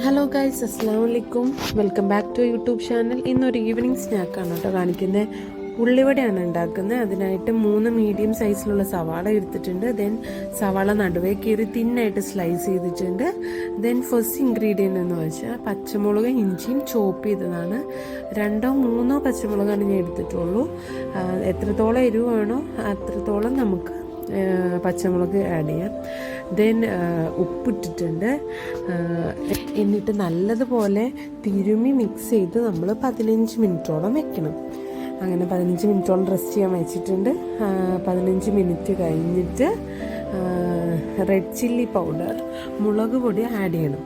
Hello guys, അസ്സാം വലൈക്കും. Welcome back to YouTube channel. ഇന്നൊരു ഈവനിങ് സ്നാക്കാണ് കേട്ടോ കാണിക്കുന്നത്. ഉള്ളിവടയാണ് ഉണ്ടാക്കുന്നത്. അതിനായിട്ട് 3 മീഡിയം സൈസിലുള്ള സവാള എടുത്തിട്ടുണ്ട്. ദെൻ സവാള നടുവേ കീറി തിന്നായിട്ട് സ്ലൈസ് ചെയ്തിട്ടുണ്ട്. ദെൻ ഫസ്റ്റ് ഇൻഗ്രീഡിയൻ്റ് എന്ന് വെച്ചാൽ പച്ചമുളക് ഇഞ്ചിയും ചോപ്പ് ചെയ്തതാണ്. 2 or 3 പച്ചമുളകാണ് ഞാൻ എടുത്തിട്ടുള്ളൂ. എത്രത്തോളം എരിവ് വേണോ അത്രത്തോളം നമുക്ക് പച്ചമുളക് ആഡ് ചെയ്യാം. ദെൻ ഉപ്പിട്ടിട്ടുണ്ട്. എന്നിട്ട് നല്ലതുപോലെ തിരുമ്മി മിക്സ് ചെയ്ത് നമ്മൾ 15 മിനിറ്റോളം വെക്കണം. അങ്ങനെ 15 മിനിറ്റോളം റെസ്റ്റ് ചെയ്യാൻ വെച്ചിട്ടുണ്ട്. 15 മിനിറ്റ് കഴിഞ്ഞിട്ട് റെഡ് ചില്ലി പൗഡർ, മുളക് പൊടി ആഡ് ചെയ്യണം.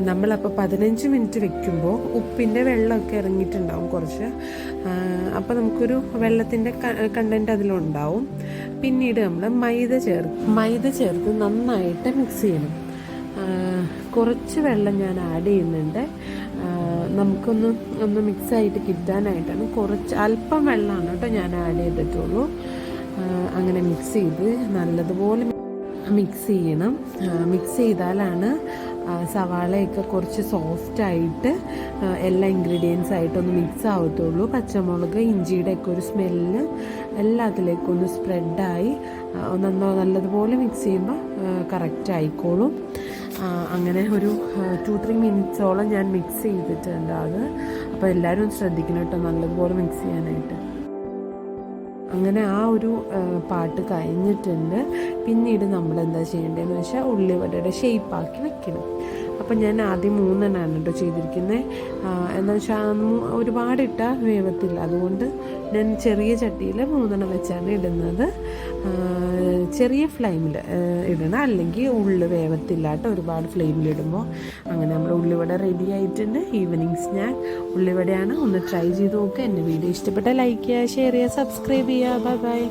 നമ്മളപ്പോൾ 15 മിനിറ്റ് വെക്കുമ്പോൾ ഉപ്പിൻ്റെ വെള്ളമൊക്കെ ഇറങ്ങിയിട്ടുണ്ടാവും കുറച്ച്. അപ്പോൾ നമുക്കൊരു വെള്ളത്തിൻ്റെ കണ്ടൻറ്റ് അതിലുണ്ടാവും. പിന്നീട് നമ്മൾ മൈദ ചേർത്ത് നന്നായിട്ട് മിക്സ് ചെയ്യണം. കുറച്ച് വെള്ളം ഞാൻ ആഡ് ചെയ്യുന്നുണ്ട്. നമുക്കൊന്ന് മിക്സായിട്ട് കിട്ടാനായിട്ടാണ്. അല്പം വെള്ളമാണ് കേട്ടോ ഞാൻ ആഡ് ചെയ്തിട്ടുള്ളൂ. അങ്ങനെ മിക്സ് ചെയ്ത് നല്ലതുപോലെ മിക്സ് ചെയ്യണം. മിക്സ് ചെയ്താലാണ് സവാളയൊക്കെ കുറച്ച് സോഫ്റ്റായിട്ട് എല്ലാ ഇൻഗ്രീഡിയൻസ് ആയിട്ടൊന്ന് മിക്സ് ആവത്തുള്ളൂ. പച്ചമുളക് ഇഞ്ചിയുടെ ഒക്കെ ഒരു സ്മെല്ല് എല്ലാത്തിലേക്കും ഒന്ന് സ്പ്രെഡായി നല്ലതുപോലെ മിക്സ് ചെയ്യുമ്പോൾ കറക്റ്റ് ആയിക്കോളും. അങ്ങനെ ഒരു 2-3 മിനിറ്റ്സോളം ഞാൻ മിക്സ് ചെയ്തിട്ടുണ്ട് അത്. അപ്പോൾ എല്ലാവരും ശ്രദ്ധിക്കണം കേട്ടോ നല്ലതുപോലെ മിക്സ് ചെയ്യാനായിട്ട്. അങ്ങനെ ആ ഒരു പാട്ട് കഴിഞ്ഞിട്ടുണ്ട്. പിന്നീട് നമ്മൾ എന്താ ചെയ്യേണ്ടതെന്ന് വെച്ചാൽ ഉള്ളിവടയുടെ ഷേപ്പാക്കി വെക്കണം. അപ്പം ഞാൻ ആദ്യം 3 എണ്ണമാണ് കേട്ടോ ചെയ്തിരിക്കുന്നത്. എന്താ വെച്ചാൽ ഒരുപാടിട്ടാൽ വേവത്തില്ല. അതുകൊണ്ട് ഞാൻ ചെറിയ ചട്ടിയിൽ 3 എണ്ണം വെച്ചാണ് ഇടുന്നത്. ചെറിയ ഫ്ലെയിമിൽ ഇടണം, അല്ലെങ്കിൽ ഉള്ളി വേവത്തില്ല കേട്ടോ ഒരുപാട് ഫ്ലെയിമിലിടുമ്പോൾ. അങ്ങനെ നമ്മൾ ഉള്ളിവട റെഡി ആയിട്ടുണ്ട്. ഈവനിങ് സ്നാക്ക് ഉള്ളിവടയാണ്. ഒന്ന് ട്രൈ ചെയ്ത് നോക്കുക. എൻ്റെ വീഡിയോ ഇഷ്ടപ്പെട്ടാൽ ലൈക്ക് ചെയ്യുക, ഷെയർ ചെയ്യുക, സബ്സ്ക്രൈബ് ചെയ്യുക. Bye bye.